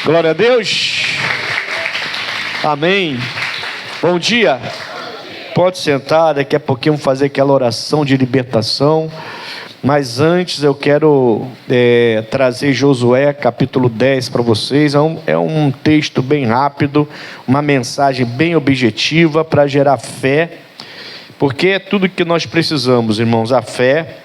Glória a Deus. Amém. Bom dia. Pode sentar, daqui a pouquinho vamos fazer aquela oração de libertação. Mas antes eu quero trazer Josué capítulo 10 para vocês. É um texto bem rápido, uma mensagem bem objetiva para gerar fé. Porque é tudo que nós precisamos, irmãos, a fé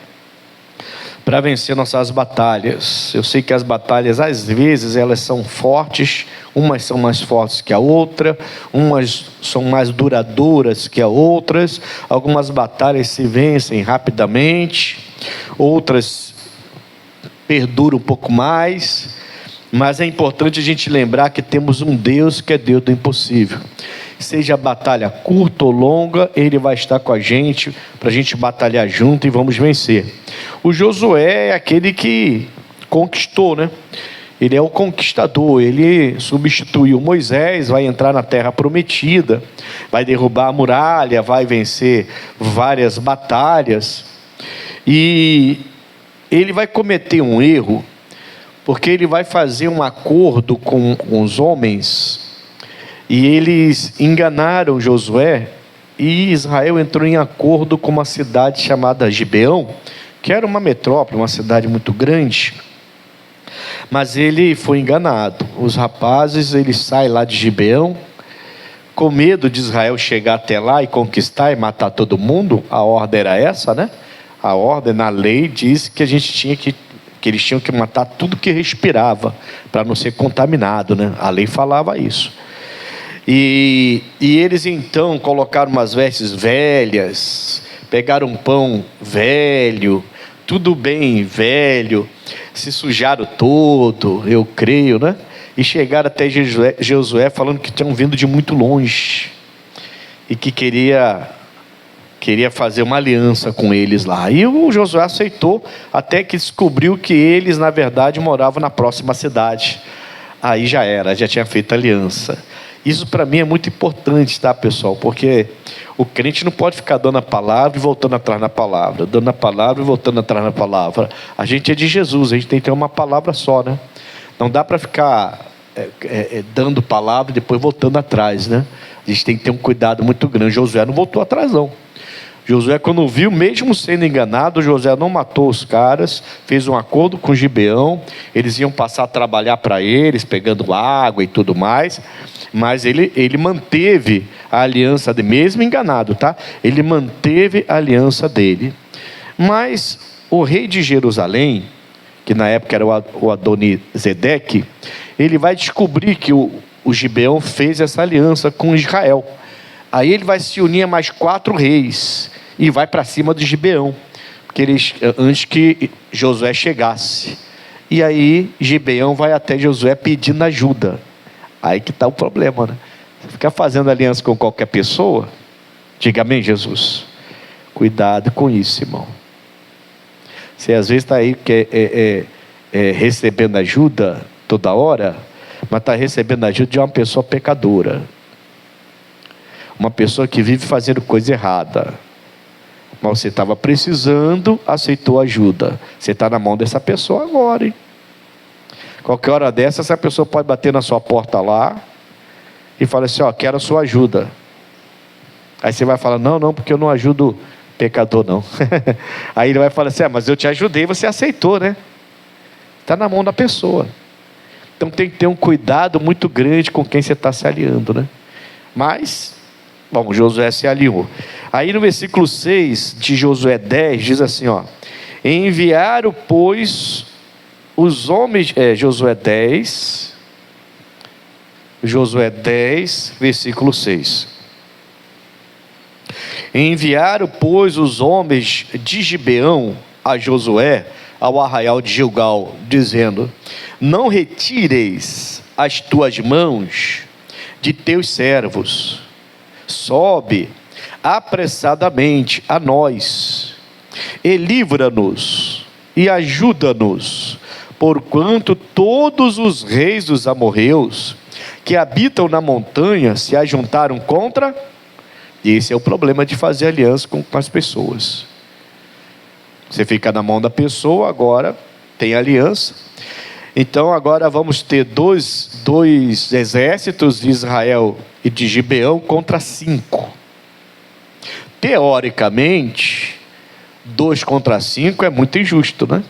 para vencer nossas batalhas. Eu sei que as batalhas às vezes elas são fortes, umas são mais fortes que a outra, umas são mais duradouras que as outras. Algumas batalhas se vencem rapidamente, outras perduram um pouco mais, mas é importante a gente lembrar que temos um Deus que é Deus do impossível. Seja a batalha curta ou longa, Ele vai estar com a gente, para a gente batalhar junto e vamos vencer. O Josué é aquele que conquistou, né? Ele é o conquistador, ele substituiu Moisés, vai entrar na terra prometida, vai derrubar a muralha, vai vencer várias batalhas. E ele vai cometer um erro, porque ele vai fazer um acordo com os homens. E eles enganaram Josué, e Israel entrou em acordo com uma cidade chamada Gibeão, que era uma metrópole, uma cidade muito grande. Mas ele foi enganado. Os rapazes, eles saem lá de Gibeão, com medo de Israel chegar até lá e conquistar e matar todo mundo. A ordem era essa, né? A ordem na lei diz que eles tinham que matar tudo que respirava, para não ser contaminado, né? A lei falava isso. E eles então colocaram umas vestes velhas, pegaram um pão velho, tudo bem velho, se sujaram todo, eu creio, né? E chegaram até Josué falando que tinham vindo de muito longe e que queria fazer uma aliança com eles lá. E o Josué aceitou, até que descobriu que eles na verdade moravam na próxima cidade. Aí já tinha feito aliança. Isso para mim é muito importante, tá, pessoal? Porque o crente não pode ficar dando a palavra e voltando atrás na palavra, dando a palavra e voltando atrás na palavra. A gente é de Jesus, a gente tem que ter uma palavra só, né? Não dá para ficar dando palavra e depois voltando atrás, né? A gente tem que ter um cuidado muito grande. Josué não voltou atrás, não. Josué, quando viu, mesmo sendo enganado, Josué não matou os caras, fez um acordo com Gibeão, eles iam passar a trabalhar para eles, pegando água e tudo mais, mas ele manteve a aliança dele, mesmo enganado, tá? Ele manteve a aliança dele. Mas o rei de Jerusalém, que na época era o Adonizedeque, ele vai descobrir que o Gibeão fez essa aliança com Israel. Aí ele vai se unir a mais 4 reis e vai para cima de Gibeão, antes que Josué chegasse. E aí Gibeão vai até Josué pedindo ajuda. Aí que está o problema, né? Você ficar fazendo aliança com qualquer pessoa, diga amém, Jesus. Cuidado com isso, irmão. Você às vezes está aí recebendo ajuda toda hora, mas está recebendo ajuda de uma pessoa pecadora. Uma pessoa que vive fazendo coisa errada. Mas você estava precisando, aceitou ajuda. Você está na mão dessa pessoa agora, hein? Qualquer hora dessa, essa pessoa pode bater na sua porta lá e falar assim, quero a sua ajuda. Aí você vai falar, não, porque eu não ajudo pecador, não. Aí ele vai falar assim, mas eu te ajudei, você aceitou, né? Está na mão da pessoa. Então tem que ter um cuidado muito grande com quem você está se aliando, né? Mas, bom, Josué se aliou. Aí no versículo 6 de Josué 10, diz assim, enviaram, pois, os homens, Josué 10, versículo 6. Enviaram, pois, os homens de Gibeão a Josué, ao arraial de Gilgal, dizendo, não retires as tuas mãos de teus servos, sobe apressadamente a nós, e livra-nos, e ajuda-nos, porquanto todos os reis dos amorreus, que habitam na montanha, se ajuntaram contra. Esse é o problema de fazer aliança com as pessoas. Você fica na mão da pessoa, agora tem aliança. Então agora vamos ter dois exércitos de Israel e de Gibeão contra 5. Teoricamente, 2 contra 5 é muito injusto, né?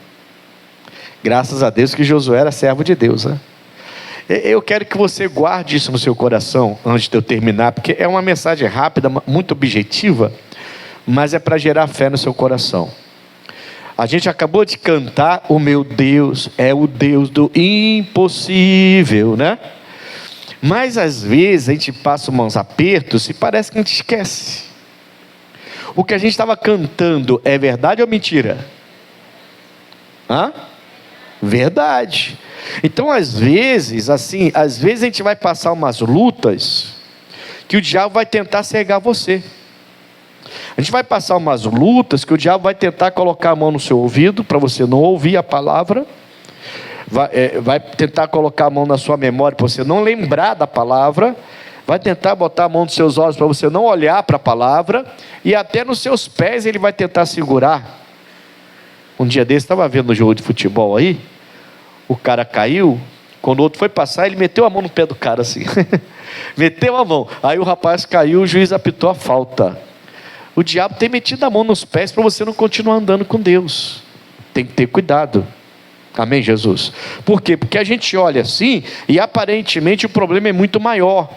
Graças a Deus que Josué era servo de Deus, né? Eu quero que você guarde isso no seu coração antes de eu terminar, porque é uma mensagem rápida, muito objetiva, mas é para gerar fé no seu coração. A gente acabou de cantar: o meu Deus é o Deus do impossível, né? Mas às vezes a gente passa uns apertos e parece que a gente esquece. O que a gente estava cantando é verdade ou mentira? Verdade. Então às vezes a gente vai passar umas lutas que o diabo vai tentar cegar você. A gente vai passar umas lutas que o diabo vai tentar colocar a mão no seu ouvido para você não ouvir a palavra, vai tentar colocar a mão na sua memória para você não lembrar da palavra, vai tentar botar a mão nos seus olhos para você não olhar para a palavra, e até nos seus pés ele vai tentar segurar. Um dia desse, estava vendo no jogo de futebol aí, o cara caiu, quando o outro foi passar, ele meteu a mão no pé do cara assim, meteu a mão, aí o rapaz caiu, o juiz apitou a falta. O diabo tem metido a mão nos pés para você não continuar andando com Deus. Tem que ter cuidado. Amém, Jesus? Por quê? Porque a gente olha assim e aparentemente o problema é muito maior.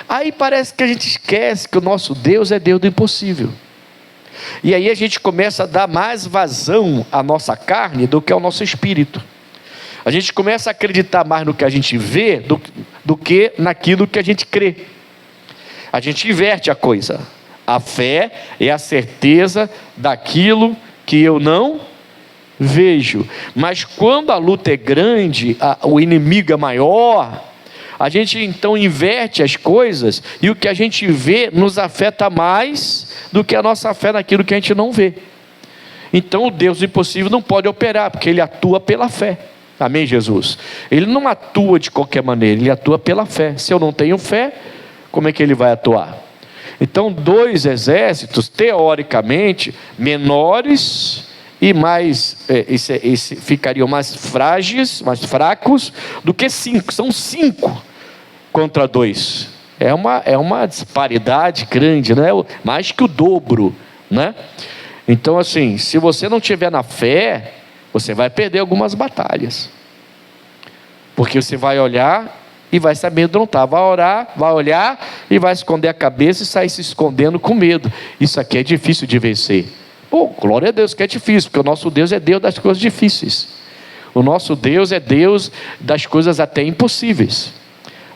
Aí parece que a gente esquece que o nosso Deus é Deus do impossível. E aí a gente começa a dar mais vazão à nossa carne do que ao nosso espírito. A gente começa a acreditar mais no que a gente vê do que naquilo que a gente crê. A gente inverte a coisa. A fé é a certeza daquilo que eu não vejo. Mas quando a luta é grande, o inimigo é maior, a gente então inverte as coisas, e o que a gente vê nos afeta mais do que a nossa fé naquilo que a gente não vê. Então o Deus do impossível não pode operar, porque ele atua pela fé. Amém, Jesus? Ele não atua de qualquer maneira, ele atua pela fé. Se eu não tenho fé, como é que ele vai atuar? Então 2 exércitos, teoricamente, menores e mais, ficariam mais frágeis, mais fracos do que 5, são 5 contra 2, é uma disparidade grande, né? Mais que o dobro, né? Então assim, se você não tiver na fé, você vai perder algumas batalhas, porque você vai olhar e vai se amedrontar, vai orar, vai olhar e vai esconder a cabeça e sair se escondendo com medo. Isso aqui é difícil de vencer. Glória a Deus que é difícil, porque o nosso Deus é Deus das coisas difíceis. O nosso Deus é Deus das coisas até impossíveis.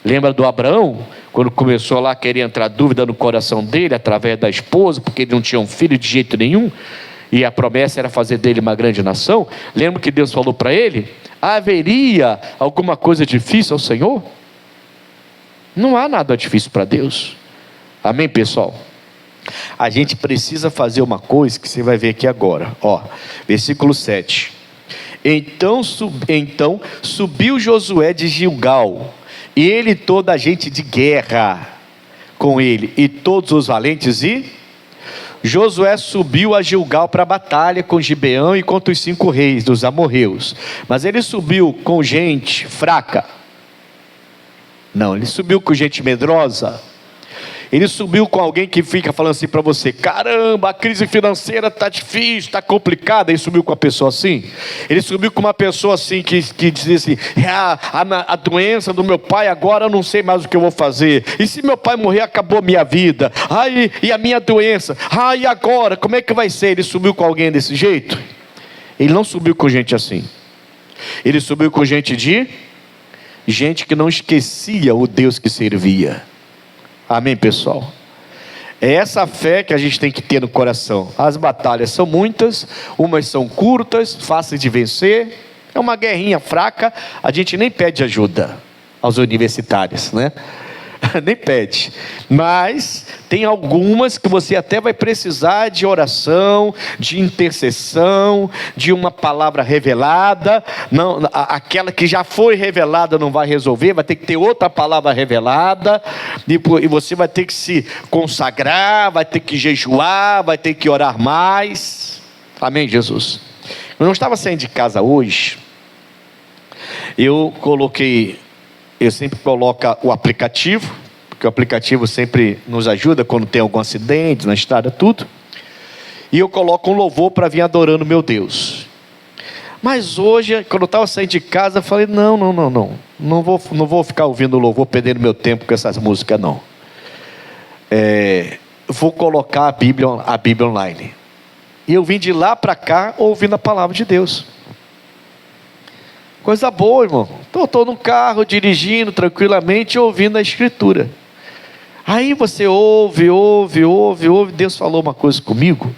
Lembra do Abraão, quando começou lá a querer entrar dúvida no coração dele, através da esposa, porque ele não tinha um filho de jeito nenhum, e a promessa era fazer dele uma grande nação. Lembra que Deus falou para ele? Haveria alguma coisa difícil ao Senhor? Não há nada difícil para Deus. Amém, pessoal? A gente precisa fazer uma coisa que você vai ver aqui agora. Versículo 7. Então subiu Josué de Gilgal, e ele e toda a gente de guerra com ele, e todos os valentes, e Josué subiu a Gilgal para a batalha com Gibeão e contra os 5 reis dos amorreus. Mas ele subiu com gente fraca? Não, ele subiu com gente medrosa. Ele subiu com alguém que fica falando assim para você: caramba, a crise financeira está difícil, está complicada. Ele subiu com uma pessoa assim? Ele subiu com uma pessoa assim que dizia assim: a doença do meu pai, agora eu não sei mais o que eu vou fazer. E se meu pai morrer, acabou a minha vida. E a minha doença? E agora, como é que vai ser? Ele subiu com alguém desse jeito? Ele não subiu com gente assim. Ele subiu com gente que não esquecia o Deus que servia. Amém, pessoal? É essa fé que a gente tem que ter no coração. As batalhas são muitas, umas são curtas, fáceis de vencer. É uma guerrinha fraca, a gente nem pede ajuda aos universitários, né? Nem pede. Mas tem algumas que você até vai precisar de oração, de intercessão, de uma palavra revelada. Não, aquela que já foi revelada não vai resolver, vai ter que ter outra palavra revelada, e você vai ter que se consagrar, vai ter que jejuar, vai ter que orar mais. Amém, Jesus? Eu não estava saindo de casa hoje, eu sempre coloco o aplicativo, porque o aplicativo sempre nos ajuda quando tem algum acidente na estrada, tudo. E eu coloco um louvor para vir adorando meu Deus. Mas hoje, quando eu estava saindo de casa, eu falei, não vou ficar ouvindo louvor, perdendo meu tempo com essas músicas, não. Vou colocar a Bíblia online. E eu vim de lá para cá ouvindo a palavra de Deus. Coisa boa, irmão. Estou no carro, dirigindo tranquilamente, ouvindo a Escritura. Aí você ouve, Deus falou uma coisa comigo,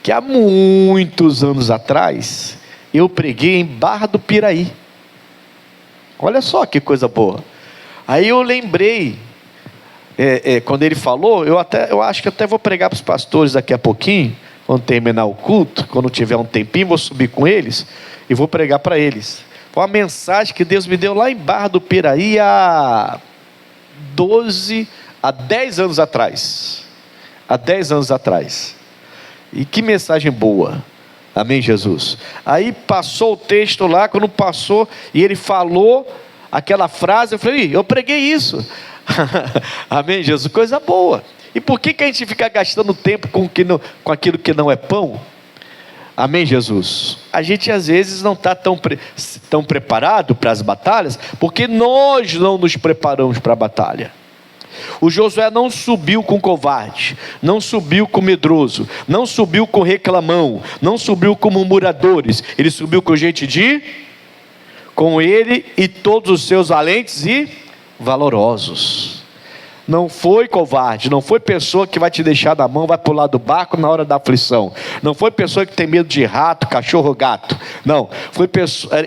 que há muitos anos atrás, eu preguei em Barra do Piraí. Olha só que coisa boa. Aí eu lembrei, quando ele falou, eu acho que até vou pregar para os pastores daqui a pouquinho, quando terminar o culto, quando tiver um tempinho, vou subir com eles e vou pregar para eles. Foi uma mensagem que Deus me deu lá em Barra do Piraí há 10 anos atrás. Há 10 anos atrás. E que mensagem boa. Amém, Jesus. Aí passou o texto lá, quando passou, e ele falou aquela frase, eu falei, eu preguei isso. Amém, Jesus, coisa boa. E por que a gente fica gastando tempo com aquilo que não é pão? Amém, Jesus. A gente às vezes não está tão preparado para as batalhas, porque nós não nos preparamos para a batalha. O Josué não subiu com covarde, não subiu com medroso, não subiu com reclamão, não subiu com murmuradores. Ele subiu com gente com ele e todos os seus valentes e valorosos. Não foi covarde, não foi pessoa que vai te deixar na mão, vai pular do barco na hora da aflição. Não foi pessoa que tem medo de rato, cachorro, gato. Não,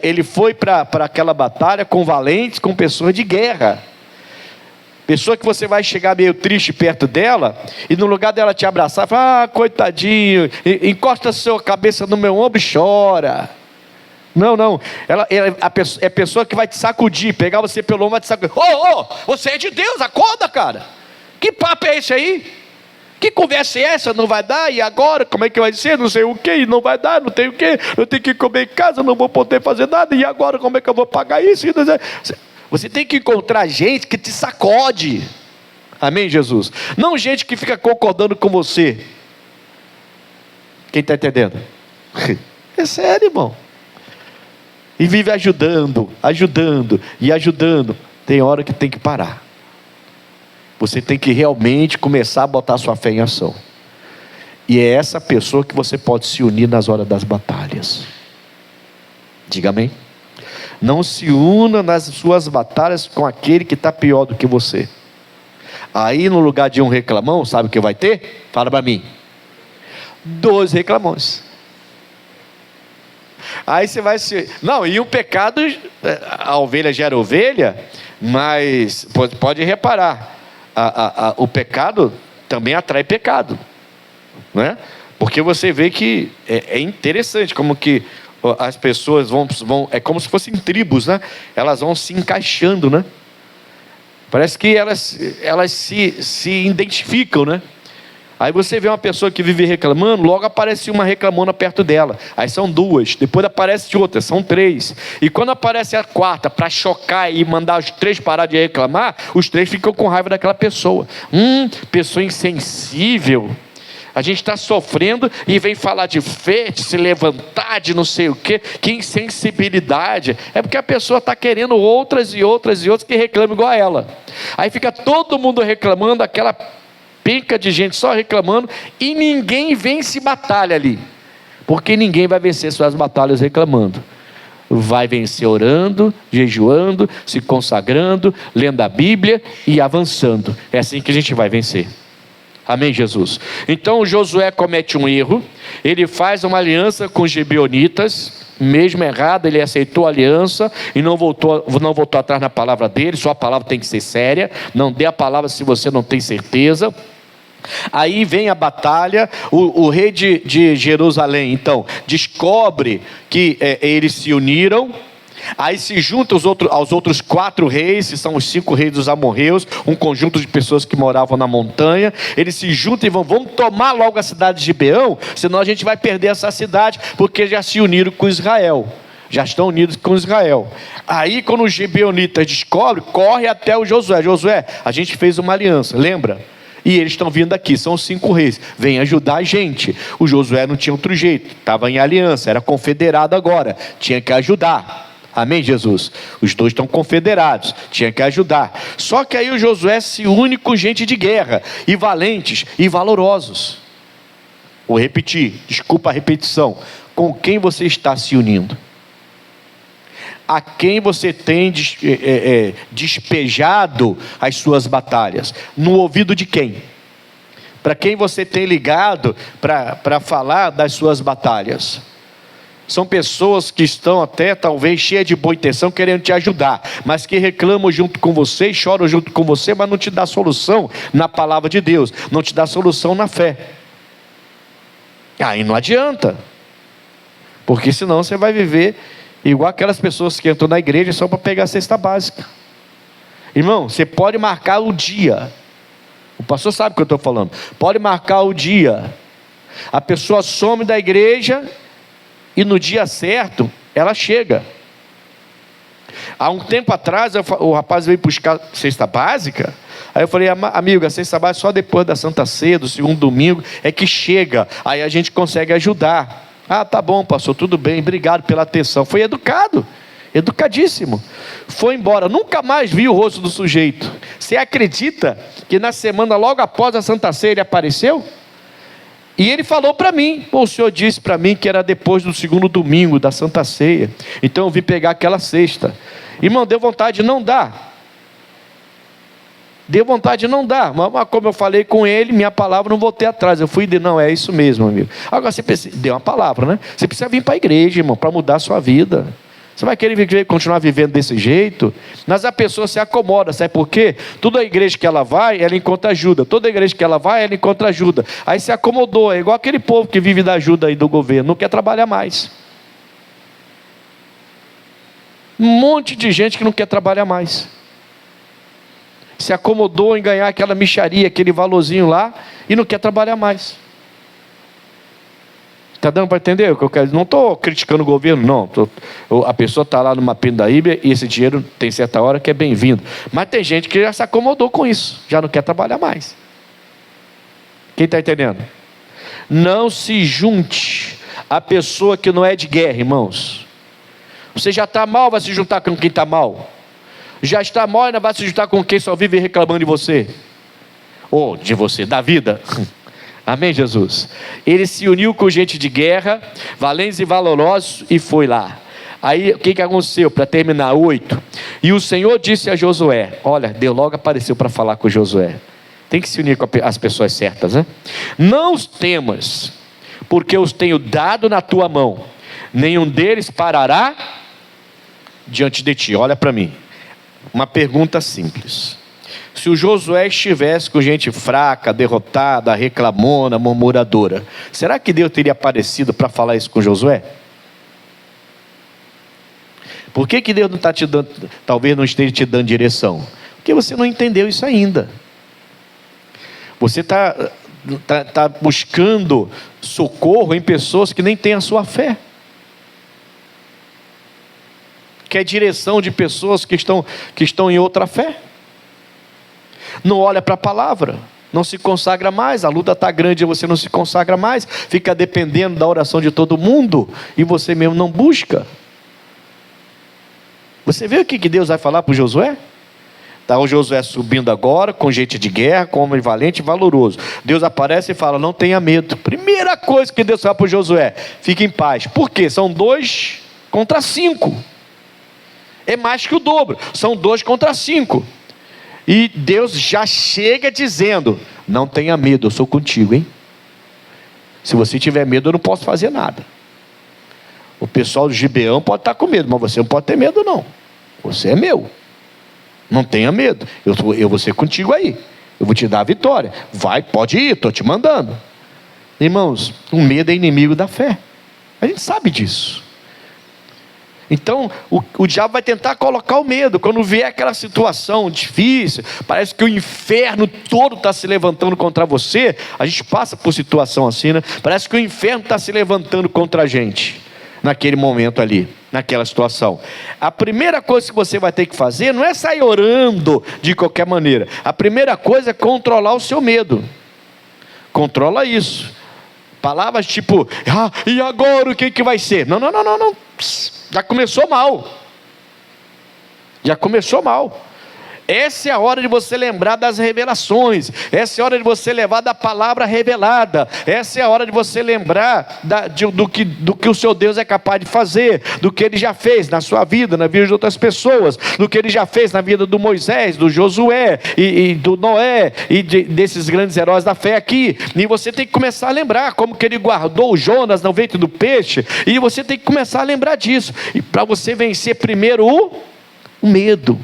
ele foi para aquela batalha com valentes, com pessoas de guerra. Pessoa que você vai chegar meio triste perto dela, e no lugar dela te abraçar, fala, coitadinho, encosta sua cabeça no meu ombro e chora. Não, ela é a pessoa que vai te sacudir, pegar você pelo ombro e vai te sacudir. Você é de Deus, acorda, cara. Que papo é esse aí? Que conversa é essa? Não vai dar? E agora? Como é que vai ser? Não sei o que, não vai dar, não tem o que. Eu tenho que comer em casa, não vou poder fazer nada. E agora? Como é que eu vou pagar isso? Você tem que encontrar gente que te sacode. Amém, Jesus? Não gente que fica concordando com você. Quem está entendendo? É sério, irmão. E vive ajudando. Tem hora que tem que parar. Você tem que realmente começar a botar sua fé em ação. E é essa pessoa que você pode se unir nas horas das batalhas. Diga amém. Não se una nas suas batalhas com aquele que está pior do que você. Aí no lugar de um reclamão, sabe o que vai ter? Fala para mim. 2 reclamões. Aí você vai se... Não, e o pecado, a ovelha gera ovelha, mas pode reparar, o pecado também atrai pecado, não é? Porque você vê que é interessante como que as pessoas vão, é como se fossem tribos, né? Elas vão se encaixando, né? Parece que elas se identificam, né? Aí você vê uma pessoa que vive reclamando, logo aparece uma reclamona perto dela. Aí são 2, depois aparece outra, são 3. E quando aparece a 4ª, para chocar e mandar os 3 parar de reclamar, os 3 ficam com raiva daquela pessoa. Pessoa insensível. A gente está sofrendo e vem falar de fé, de se levantar, de não sei o quê. Que insensibilidade. É porque a pessoa está querendo outras que reclamam igual a ela. Aí fica todo mundo reclamando, aquela penca de gente só reclamando, e ninguém vence batalha ali, porque ninguém vai vencer suas batalhas reclamando. Vai vencer orando, jejuando, se consagrando, lendo a Bíblia e avançando. É assim que a gente vai vencer. Amém, Jesus? Então Josué comete um erro. Ele faz uma aliança com os gibeonitas, mesmo errado, ele aceitou a aliança e não voltou atrás na palavra dele. Sua palavra tem que ser séria. Não dê a palavra se você não tem certeza. Aí vem a batalha. O rei de Jerusalém então descobre que eles se uniram. Aí se junta aos outros 4 reis, que são os 5 reis dos amorreus, um conjunto de pessoas que moravam na montanha. Eles se juntam e vamos tomar logo a cidade de Gibeão, senão a gente vai perder essa cidade, porque já se uniram com Israel. já estão unidos com Israel. Aí quando os gibeonitas descobrem, corre até o Josué. Josué, a gente fez uma aliança, lembra? E eles estão vindo aqui, são 5 reis, vem ajudar a gente. O Josué não tinha outro jeito, estava em aliança, era confederado agora, tinha que ajudar. Amém, Jesus? Os dois estão confederados, tinha que ajudar. Só que aí o Josué se une com gente de guerra, e valentes, e valorosos. Vou repetir, desculpa a repetição. Com quem você está se unindo? A quem você tem despejado as suas batalhas? No ouvido de quem? Para quem você tem ligado para falar das suas batalhas? São pessoas que estão até talvez cheias de boa intenção, querendo te ajudar, mas que reclamam junto com você e choram junto com você, mas não te dá solução na palavra de Deus, não te dá solução na fé. Aí não adianta, porque senão você vai viver igual aquelas pessoas que entram na igreja só para pegar a cesta básica. Irmão, você pode marcar o dia, o pastor sabe o que eu estou falando, pode marcar o dia, a pessoa some da igreja e no dia certo ela chega. Há um tempo atrás o rapaz veio buscar cesta básica. Aí eu falei, amigo, a cesta básica só depois da Santa Ceia, do segundo domingo é que chega, aí a gente consegue ajudar. Ah, tá bom, pastor, tudo bem, obrigado pela atenção. Foi educado, educadíssimo. Foi embora, nunca mais vi o rosto do sujeito. Você acredita que na semana logo após a Santa Ceia ele apareceu? E ele falou para mim, o senhor disse para mim que era depois do segundo domingo da Santa Ceia, então eu vim pegar aquela cesta. Irmão, deu vontade de não dar. Deu vontade de não dar, mas como eu falei com ele, minha palavra não voltei atrás. Eu fui e disse, não, é isso mesmo, amigo. Agora você precisa, deu uma palavra, né? Você precisa vir para a igreja, irmão, para mudar a sua vida. Você vai querer continuar vivendo desse jeito? Mas a pessoa se acomoda, sabe por quê? Toda igreja que ela vai, ela encontra ajuda. Toda igreja que ela vai, ela encontra ajuda. Aí se acomodou, é igual aquele povo que vive da ajuda aí do governo, não quer trabalhar mais. Um monte de gente que não quer trabalhar mais. Se acomodou em ganhar aquela mixaria, aquele valorzinho lá, e não quer trabalhar mais. Está dando para entender o que eu quero dizer? Não estou criticando o governo, não. A pessoa está lá numa pindaíba e esse dinheiro tem certa hora que é bem-vindo. Mas tem gente que já se acomodou com isso, já não quer trabalhar mais. Quem está entendendo? Não se junte a pessoa que não é de guerra, irmãos. Você já está mal, vai se juntar com quem está mal. Já está mal, ainda vai se juntar com quem só vive reclamando de você. Ou de você, da vida. Amém, Jesus? Ele se uniu com gente de guerra, valentes e valorosos, e foi lá. Aí o que aconteceu? Para terminar, 8. E o Senhor disse a Josué, olha, Deus logo apareceu para falar com Josué. Tem que se unir com as pessoas certas, né? Não os temas, porque os tenho dado na tua mão. Nenhum deles parará diante de ti. Olha para mim. Uma pergunta simples. Se o Josué estivesse com gente fraca, derrotada, reclamona, murmuradora, será que Deus teria aparecido para falar isso com Josué? Por que Deus não está te dando, talvez não esteja te dando direção? Porque você não entendeu isso ainda. Você está buscando socorro em pessoas que nem têm a sua fé. Quer direção de pessoas que estão em outra fé. Não olha para a palavra, não se consagra mais, a luta está grande e você não se consagra mais, fica dependendo da oração de todo mundo, e você mesmo não busca. Você vê o que Deus vai falar para o Josué? Está o Josué subindo agora, com gente de guerra, com homem valente e valoroso. Deus aparece e fala, não tenha medo. Primeira coisa que Deus fala para o Josué, fique em paz. Por quê? São 2 contra 5. É mais que o dobro, são 2 contra 5. E Deus já chega dizendo, não tenha medo, eu sou contigo, hein? Se você tiver medo, eu não posso fazer nada. O pessoal do Gibeão pode estar com medo, mas você não pode ter medo não. Você é meu. Não tenha medo, eu vou ser contigo aí. Eu vou te dar a vitória. Vai, pode ir, estou te mandando. Irmãos, o medo é inimigo da fé. A gente sabe disso. Então, o diabo vai tentar colocar o medo. Quando vier aquela situação difícil, parece que o inferno todo está se levantando contra você. A gente passa por situação assim, né? Parece que o inferno está se levantando contra a gente, naquele momento ali. naquela situação. A primeira coisa que você vai ter que fazer não é sair orando de qualquer maneira. A primeira coisa é controlar o seu medo. Controla isso. Palavras tipo, e agora o que vai ser? Não. Já começou mal. Já começou mal. Essa é a hora de você lembrar das revelações. Essa é a hora de você levar da palavra revelada. Essa é a hora de você lembrar do que o seu Deus é capaz de fazer, do que Ele já fez na sua vida, na vida de outras pessoas, do que Ele já fez na vida do Moisés, do Josué e do Noé e desses grandes heróis da fé aqui. E você tem que começar a lembrar como que Ele guardou o Jonas no ventre do peixe. E você tem que começar a lembrar disso. E para você vencer primeiro o medo.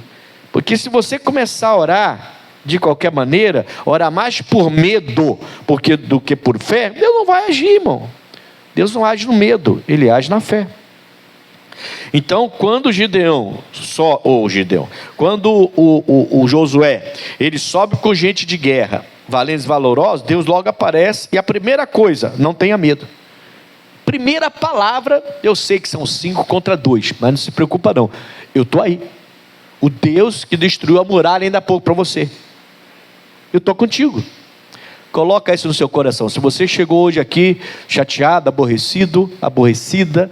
Porque se você começar a orar de qualquer maneira, orar mais por medo do que por fé, Deus não vai agir, irmão. Deus não age no medo, Ele age na fé. Então, quando quando o Josué, ele sobe com gente de guerra, valentes e valorosos, Deus logo aparece, e a primeira coisa, não tenha medo. Primeira palavra, eu sei que são 5 contra 2, mas não se preocupa não, eu estou aí. O Deus que destruiu a muralha ainda há pouco para você, eu estou contigo. Coloca isso no seu coração. Se você chegou hoje aqui chateado, aborrecido, aborrecida,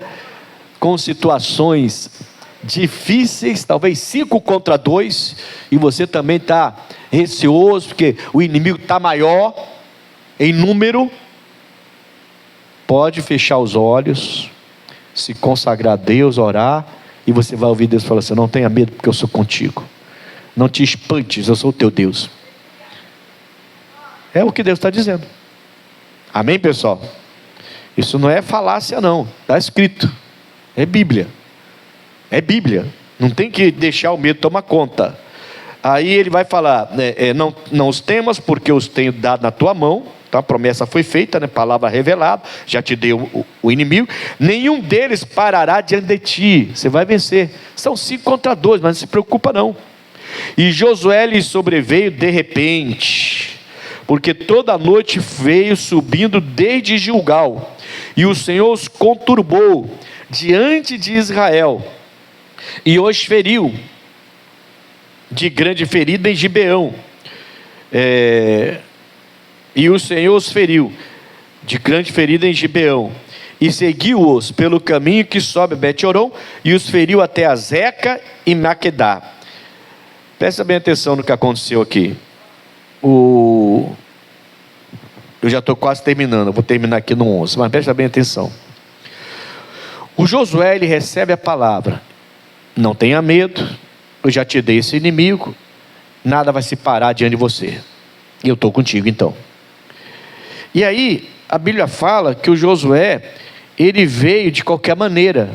com situações difíceis, talvez 5 contra 2, e você também está receoso, porque o inimigo está maior em número, pode fechar os olhos, se consagrar a Deus, orar, e você vai ouvir Deus falar assim: não tenha medo, porque eu sou contigo. Não te espantes, eu sou o teu Deus. É o que Deus está dizendo. Amém, pessoal? Isso não é falácia não, está escrito. É Bíblia. É Bíblia. Não tem que deixar o medo tomar conta. Aí ele vai falar, não os temas, porque os tenho dado na tua mão. Então a promessa foi feita, palavra revelada, já te deu o inimigo. Nenhum deles parará diante de ti. Você vai vencer. São 5 contra 2, mas não se preocupa não. E Josué lhe sobreveio de repente, porque toda a noite veio subindo desde Gilgal, e o Senhor os conturbou diante de Israel, e os feriu de grande ferida em Gibeão. E o Senhor os feriu de grande ferida em Gibeão, e seguiu-os pelo caminho que sobe Bet-horon, e os feriu até Azeca e Maquedá. Presta bem atenção no que aconteceu aqui. Eu já estou quase terminando, eu vou terminar aqui no 11, mas presta bem atenção. O Josué, ele recebe a palavra: não tenha medo, eu já te dei esse inimigo, nada vai se parar diante de você, e eu estou contigo então. E aí, a Bíblia fala que o Josué, ele veio de qualquer maneira,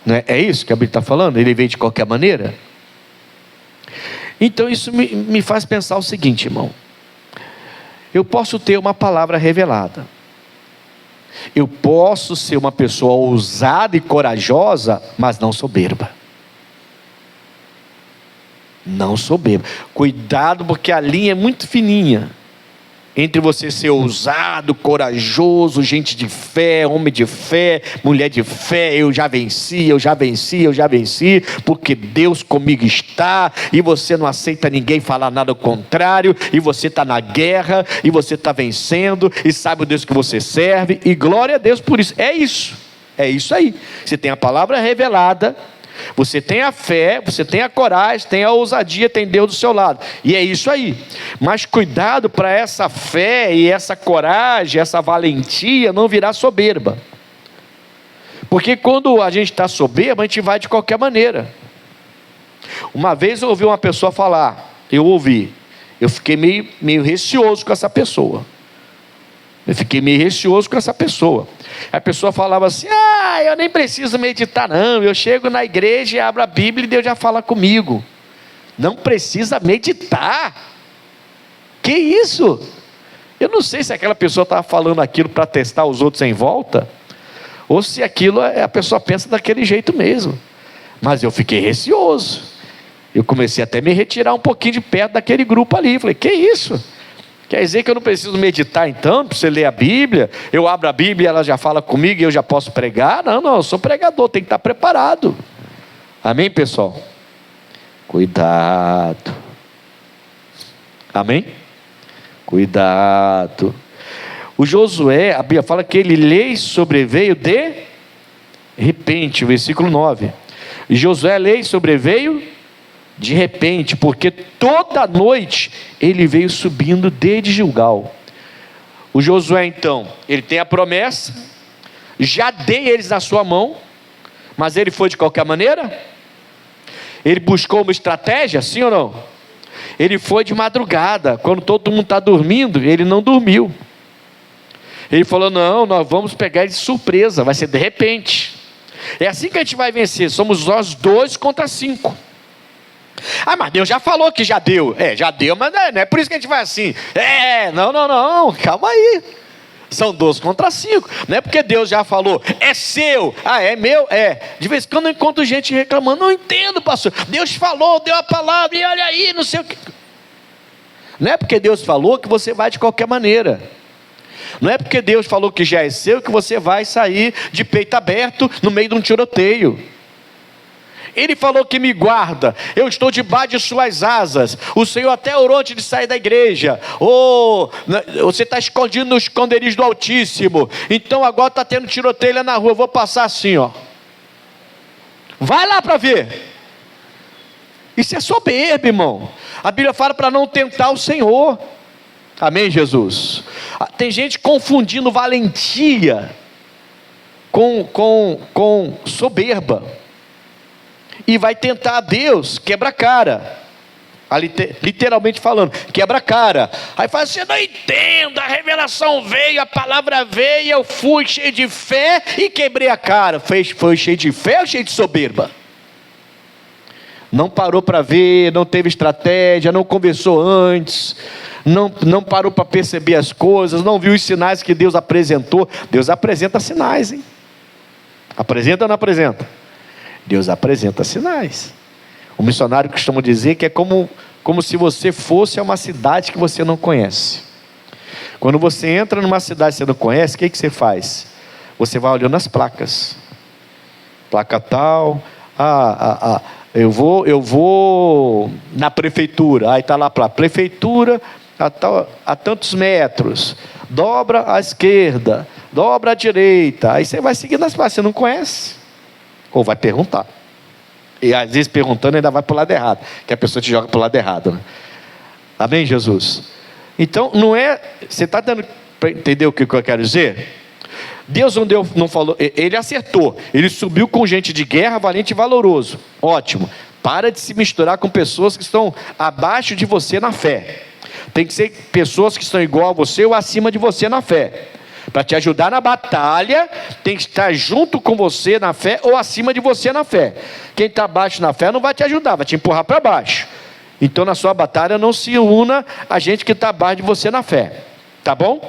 não é isso que a Bíblia está falando? Ele veio de qualquer maneira? Então isso me faz pensar o seguinte, irmão: eu posso ter uma palavra revelada, eu posso ser uma pessoa ousada e corajosa, mas não soberba. Não soberba. Cuidado, porque a linha é muito fininha entre você ser ousado, corajoso, gente de fé, homem de fé, mulher de fé. Eu já venci, porque Deus comigo está, e você não aceita ninguém falar nada ao contrário, e você está na guerra, e você está vencendo, e sabe o Deus que você serve, e glória a Deus por isso. É isso aí. Você tem a palavra revelada, você tem a fé, você tem a coragem, tem a ousadia, tem Deus do seu lado, e é isso aí. Mas cuidado para essa fé e essa coragem, essa valentia não virar soberba, porque quando a gente está soberbo, a gente vai de qualquer maneira. Uma vez eu ouvi uma pessoa falar, eu fiquei meio receoso com essa pessoa. A pessoa falava assim: eu nem preciso meditar não, eu chego na igreja e abro a Bíblia e Deus já fala comigo. Não precisa meditar. Que isso? Eu não sei se aquela pessoa estava falando aquilo para testar os outros em volta, ou se aquilo a pessoa pensa daquele jeito mesmo. Mas eu fiquei receoso. Eu comecei até a me retirar um pouquinho de perto daquele grupo ali. Falei: que isso? Quer dizer que eu não preciso meditar então, para você ler a Bíblia, eu abro a Bíblia e ela já fala comigo e eu já posso pregar? Não, eu sou pregador, tem que estar preparado. Amém, pessoal? Cuidado. Amém? Cuidado. O Josué, a Bíblia fala que ele lhe sobreveio de repente, versículo 9. Josué lhe sobreveio de repente, porque toda noite ele veio subindo desde Gilgal. O Josué então, ele tem a promessa, já dei eles na sua mão, mas ele foi de qualquer maneira? Ele buscou uma estratégia, sim ou não? Ele foi de madrugada, quando todo mundo está dormindo, ele não dormiu. Ele falou, não, nós vamos pegar ele de surpresa, vai ser de repente. É assim que a gente vai vencer, somos nós 2 contra 5. Mas Deus já falou que já deu. Já deu, mas não é por isso que a gente vai assim. Não, calma aí. São 2 contra 5. Não é porque Deus já falou, é seu. É meu? De vez em quando eu encontro gente reclamando, não entendo, pastor. Deus falou, deu a palavra e olha aí, não sei o que. Não é porque Deus falou que você vai de qualquer maneira. Não é porque Deus falou que já é seu que você vai sair de peito aberto no meio de um tiroteio. Ele falou que me guarda, eu estou debaixo de suas asas. O Senhor até orou antes de sair da igreja. Você está escondido no esconderijo do Altíssimo. Então agora está tendo tiroteio lá na rua. Eu vou passar assim, ó. Vai lá para ver. Isso é soberbo, irmão. A Bíblia fala para não tentar o Senhor. Amém, Jesus? Tem gente confundindo valentia com soberba. E vai tentar a Deus, quebra a cara. Literalmente falando, quebra a cara. Aí fala assim, eu não entendo, a revelação veio, a palavra veio, eu fui cheio de fé e quebrei a cara. Foi cheio de fé ou cheio de soberba? Não parou para ver, não teve estratégia, não conversou antes, não parou para perceber as coisas, não viu os sinais que Deus apresentou. Deus apresenta sinais, hein? Apresenta ou não apresenta? Deus apresenta sinais. O missionário costuma dizer que é como se você fosse a uma cidade que você não conhece. Quando você entra numa cidade que você não conhece, o que você faz? Você vai olhando as placas. Placa tal, eu vou na prefeitura. Aí está lá para a prefeitura, a tantos metros. Dobra à esquerda, dobra à direita. Aí você vai seguindo as placas, você não conhece. Ou vai perguntar. E às vezes perguntando ainda vai para o lado errado, que a pessoa te joga para o lado errado, né? Amém, Jesus? Então não é, você está dando para entender o que eu quero dizer? Deus não falou, ele acertou, ele subiu com gente de guerra, valente e valoroso, ótimo. Para de se misturar com pessoas que estão abaixo de você na fé. Tem que ser pessoas que estão igual a você ou acima de você na fé. Para te ajudar na batalha, tem que estar junto com você na fé ou acima de você na fé. Quem está abaixo na fé não vai te ajudar, vai te empurrar para baixo. Então na sua batalha não se una a gente que está abaixo de você na fé. Tá bom?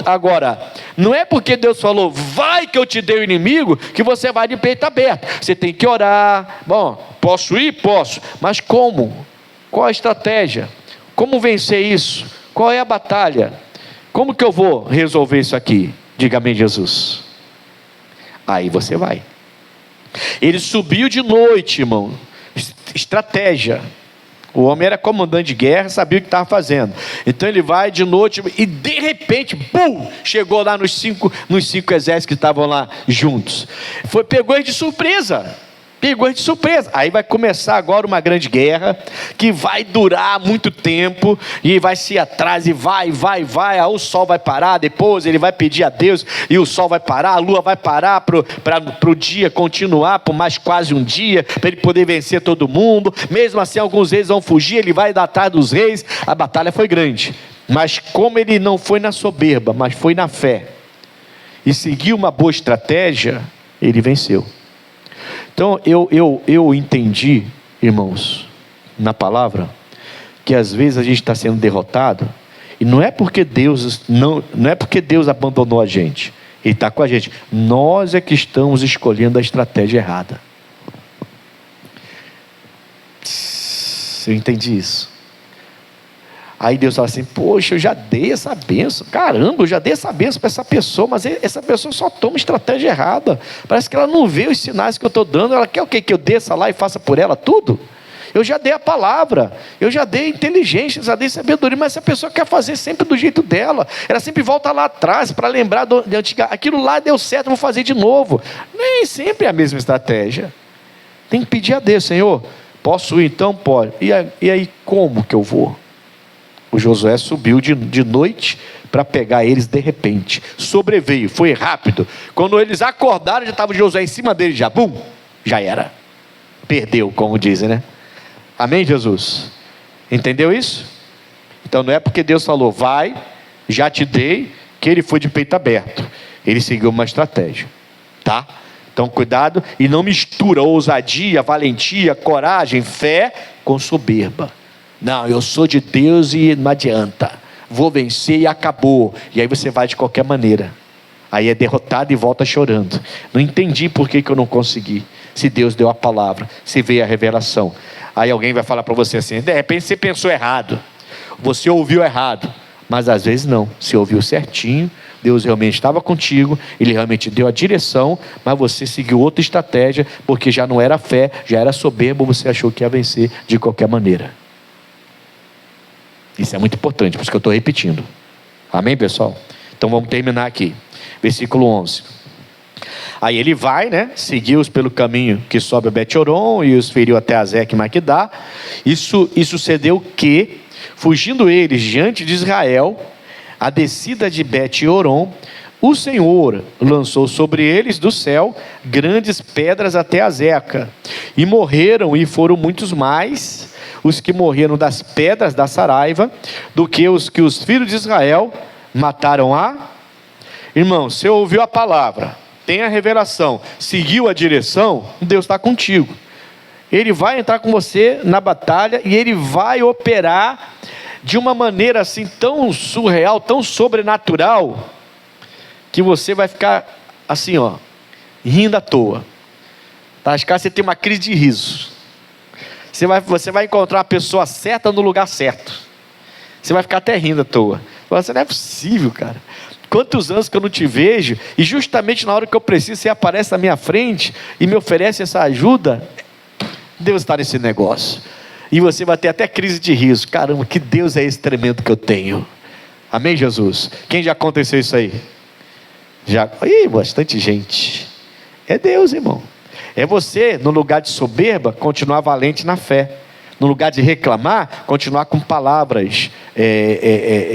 Agora, não é porque Deus falou, vai que eu te dei o inimigo, que você vai de peito aberto. Você tem que orar. Bom, posso ir? Posso. Mas como? Qual a estratégia? Como vencer isso? Qual é a batalha? Como que eu vou resolver isso aqui? Diga amém, Jesus. Aí você vai. Ele subiu de noite, irmão. Estratégia. O homem era comandante de guerra, sabia o que estava fazendo. Então ele vai de noite e de repente, bum, chegou lá nos cinco exércitos que estavam lá juntos. Pegou ele de surpresa. Aí vai começar agora uma grande guerra, que vai durar muito tempo, e vai se ir atrás, e vai, aí o sol vai parar, depois ele vai pedir a Deus, e o sol vai parar, a lua vai parar, para o dia continuar, por mais quase um dia, para ele poder vencer todo mundo. Mesmo assim alguns reis vão fugir, ele vai dar atrás dos reis. A batalha foi grande, mas como ele não foi na soberba, mas foi na fé, e seguiu uma boa estratégia, ele venceu. Então eu entendi, irmãos, na palavra, que às vezes a gente está sendo derrotado, e não é porque Deus abandonou a gente, Ele está com a gente, nós é que estamos escolhendo a estratégia errada. Eu entendi isso. Aí Deus fala assim: poxa, eu já dei essa bênção, caramba, eu já dei essa bênção para essa pessoa, mas essa pessoa só toma estratégia errada. Parece que ela não vê os sinais que eu estou dando. Ela quer o quê? Que eu desça lá e faça por ela tudo? Eu já dei a palavra, eu já dei inteligência, já dei sabedoria, mas essa pessoa quer fazer sempre do jeito dela. Ela sempre volta lá atrás para lembrar de antiga. Aquilo lá deu certo, vou fazer de novo. Nem sempre é a mesma estratégia. Tem que pedir a Deus: Senhor, posso ir então? Pode. E aí como que eu vou? O Josué subiu de noite para pegar eles de repente. Sobreveio, foi rápido. Quando eles acordaram, já estava o Josué em cima deles, já, bum, já era. Perdeu, como dizem, né? Amém, Jesus? Entendeu isso? Então não é porque Deus falou, vai, já te dei, que ele foi de peito aberto. Ele seguiu uma estratégia, tá? Então cuidado e não mistura ousadia, valentia, coragem, fé com soberba. Não, eu sou de Deus e não adianta, vou vencer e acabou. E aí você vai de qualquer maneira. Aí é derrotado e volta chorando. Não entendi por que eu não consegui. Se Deus deu a palavra, se veio a revelação. Aí alguém vai falar para você assim: de repente você pensou errado, você ouviu errado. Mas às vezes não, você ouviu certinho, Deus realmente estava contigo, Ele realmente deu a direção, mas você seguiu outra estratégia, porque já não era fé, já era soberbo, você achou que ia vencer de qualquer maneira. Isso é muito importante, por isso que eu estou repetindo. Amém, pessoal? Então vamos terminar aqui. Versículo 11. Aí ele vai, né? Seguiu-os pelo caminho que sobe a Bet-Horon e os feriu até Azeque e Maquedá. Isso sucedeu que, fugindo eles diante de Israel, a descida de Bet-Horon, o Senhor lançou sobre eles do céu grandes pedras até Azeca, e morreram, e foram muitos mais os que morreram das pedras da Saraiva, do que os filhos de Israel mataram a... Irmão, você ouviu a palavra, tem a revelação, seguiu a direção, Deus está contigo. Ele vai entrar com você na batalha e Ele vai operar de uma maneira assim tão surreal, tão sobrenatural, que você vai ficar assim, ó, rindo à toa. Tá? Acho que você tem uma crise de riso. Você vai encontrar a pessoa certa no lugar certo. Você vai ficar até rindo à toa. Você não é possível, cara. Quantos anos que eu não te vejo, e justamente na hora que eu preciso, você aparece na minha frente e me oferece essa ajuda. Deus está nesse negócio. E você vai ter até crise de riso. Caramba, que Deus é esse tremendo que eu tenho. Amém, Jesus? Quem já aconteceu isso aí? Já? Ih, bastante gente. É Deus, irmão. É você, no lugar de soberba, continuar valente na fé. No lugar de reclamar, continuar com palavras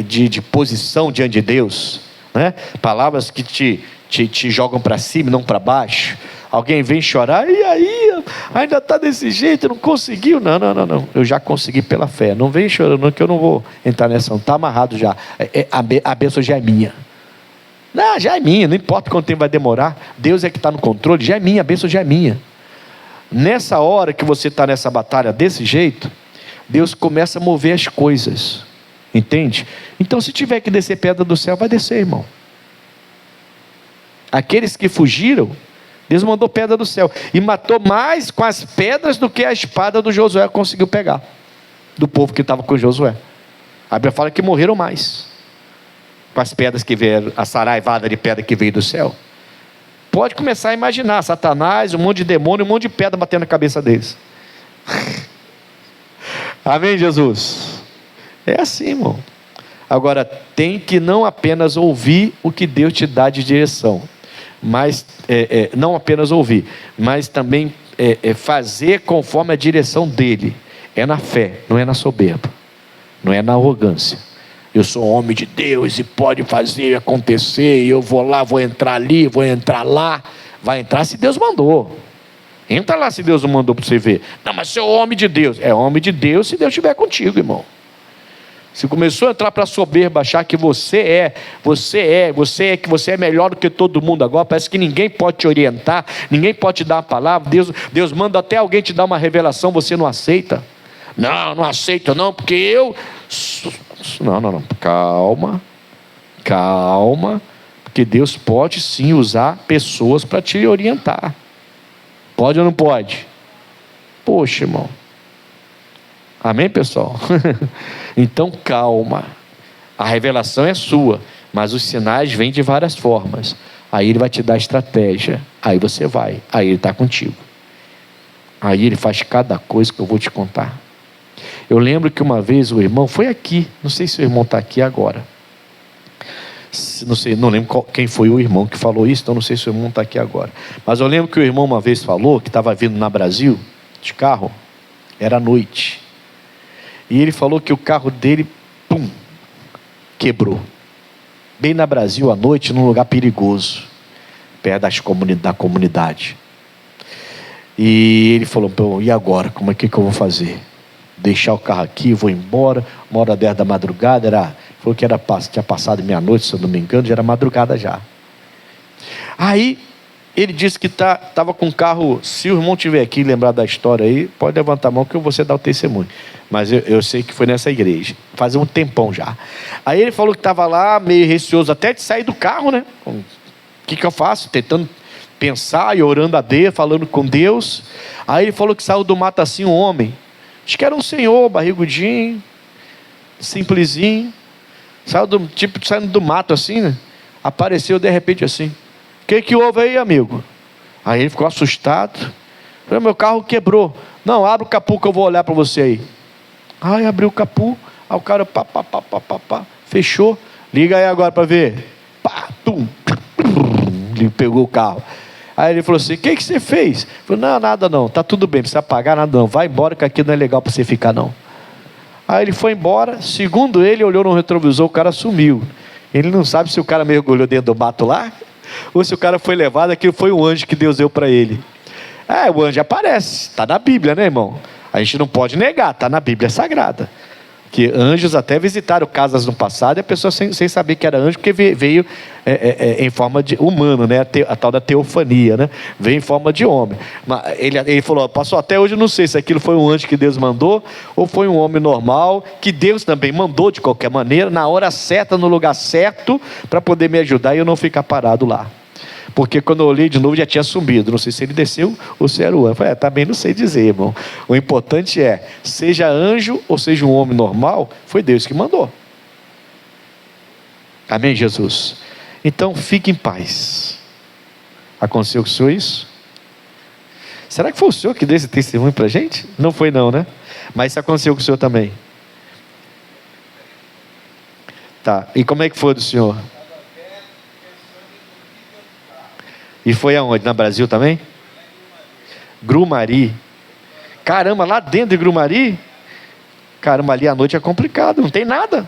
de posição diante de Deus, né? Palavras que te jogam para cima e não para baixo. Alguém vem chorar, e aí, ainda está desse jeito, não conseguiu. Não, eu já consegui pela fé. Não vem chorando, que eu não vou entrar nessa, não está amarrado já. A bênção já é minha. Não, já é minha, não importa quanto tempo vai demorar. Deus é que está no controle, já é minha, a bênção já é minha. Nessa hora que você está nessa batalha desse jeito, Deus começa a mover as coisas, entende? Então se tiver que descer pedra do céu, vai descer, irmão. Aqueles que fugiram, Deus mandou pedra do céu, e matou mais com as pedras do que a espada do Josué conseguiu pegar, do povo que estava com Josué. A Bíblia fala que morreram mais, com as pedras que vieram, a saraivada de pedra que veio do céu. Pode começar a imaginar, Satanás, um monte de demônio, um monte de pedra batendo na cabeça deles. Amém, Jesus? É assim, irmão. Agora, tem que não apenas ouvir o que Deus te dá de direção, mas não apenas ouvir, mas também fazer conforme a direção dele. É na fé, não é na soberba, não é na arrogância. Eu sou homem de Deus e pode fazer acontecer, eu vou lá, vou entrar ali, vou entrar lá. Vai entrar se Deus mandou. Entra lá se Deus não mandou para você ver. Não, mas você é homem de Deus. É homem de Deus se Deus estiver contigo, irmão. Se começou a entrar para a soberba, achar que você é melhor do que todo mundo agora, parece que ninguém pode te orientar, ninguém pode te dar uma palavra, Deus manda até alguém te dar uma revelação, você não aceita. Não aceito não, porque eu... Não, calma, porque Deus pode sim usar pessoas para te orientar. Pode ou não pode? Poxa, irmão. Amém, pessoal? Então calma, a revelação é sua, mas os sinais vêm de várias formas. Aí ele vai te dar estratégia, aí você vai, aí ele está contigo, aí ele faz cada coisa que eu vou te contar. Eu lembro que uma vez o irmão foi aqui, não sei se o irmão está aqui agora, não sei, não lembro quem foi o irmão que falou isso, então não sei se o irmão está aqui agora, mas eu lembro que o irmão uma vez falou que estava vindo na Brasil de carro, era noite, e ele falou que o carro dele, pum, quebrou, bem na Brasil à noite, num lugar perigoso, perto da comunidade. E ele falou: pô, e agora? Como é que eu vou fazer? Deixar o carro aqui, vou embora. 1h10 da madrugada, falou que tinha passado meia-noite, se eu não me engano, já era madrugada já. Aí ele disse que estava com o carro. Se o irmão estiver aqui e lembrar da história aí, pode levantar a mão que eu vou dar o testemunho. Mas eu sei que foi nessa igreja, faz um tempão já. Aí ele falou que estava lá meio receoso até de sair do carro, né? O que eu faço? Tentando pensar e orando a Deus, falando com Deus. Aí ele falou que saiu do mato assim um homem, acho que era um senhor, barrigudinho, simplesinho, saindo do mato assim, né? Apareceu de repente assim: o que houve aí, amigo? Aí ele ficou assustado. Falei: meu carro quebrou. Não, abre o capô que eu vou olhar para você aí. Aí abriu o capô, aí o cara fechou. Liga aí agora para ver. Pá, tum. Ele pegou o carro. Aí ele falou assim: o que você fez? Eu falei: não, nada não, tá tudo bem, não precisa pagar nada não, vai embora que aqui não é legal para você ficar não. Aí ele foi embora. Segundo ele, olhou no retrovisor, o cara sumiu. Ele não sabe se o cara mergulhou dentro do mato lá, ou se o cara foi levado, aquilo foi um anjo que Deus deu para ele. O anjo aparece, está na Bíblia, né, irmão? A gente não pode negar, está na Bíblia Sagrada, que anjos até visitaram casas no passado, e a pessoa sem saber que era anjo, porque veio em forma de humano, né? A tal da teofania, né? Veio em forma de homem. Mas ele falou: pastor, até hoje eu não sei se aquilo foi um anjo que Deus mandou, ou foi um homem normal, que Deus também mandou de qualquer maneira, na hora certa, no lugar certo, para poder me ajudar e eu não ficar parado lá. Porque quando eu olhei de novo já tinha sumido. Não sei se ele desceu ou se era o anjo. Eu falei: também não sei dizer, irmão. O importante é, seja anjo ou seja um homem normal, foi Deus que mandou. Amém, Jesus? Então fique em paz. Aconteceu com o senhor isso? Será que foi o senhor que deu esse testemunho para a gente? Não foi não, né? Mas isso aconteceu com o senhor também. Tá, e como é que foi do senhor? E foi aonde? Na Brasil também? Grumari. Caramba, lá dentro de Grumari? Caramba, ali à noite é complicado, não tem nada.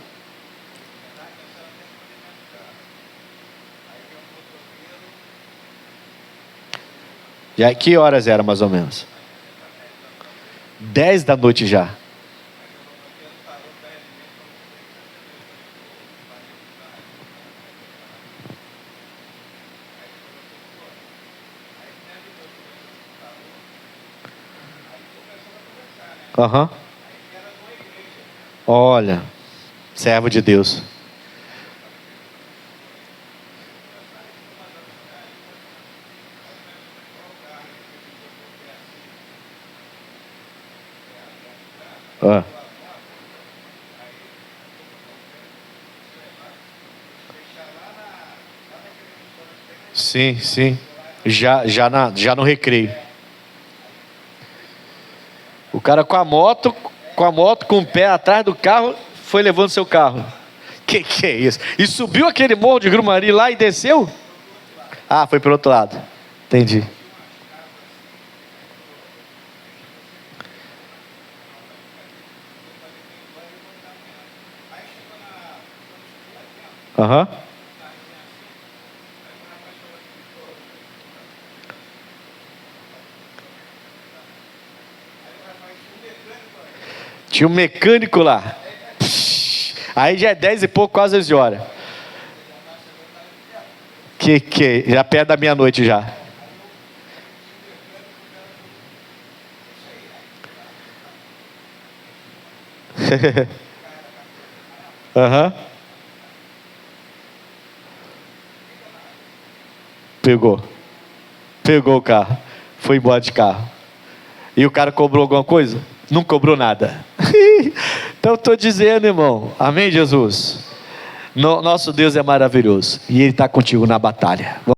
E aí, que horas era mais ou menos? 10 da noite já. Aham. Olha, servo de Deus. Ah. Sim, sim. Já no recreio. O cara com a moto, com o pé atrás do carro, foi levando seu carro. Que é isso? E subiu aquele morro de Grumari lá e desceu? Ah, foi pelo outro lado. Entendi. Aham. Tinha um mecânico lá. Aí já é 10 e pouco, quase 11 horas. Já perto da meia-noite já. Aham. Pegou o carro. Foi embora de carro. E o cara cobrou alguma coisa? Não cobrou nada. Então estou dizendo, irmão, amém, Jesus? Nosso Deus é maravilhoso e Ele está contigo na batalha.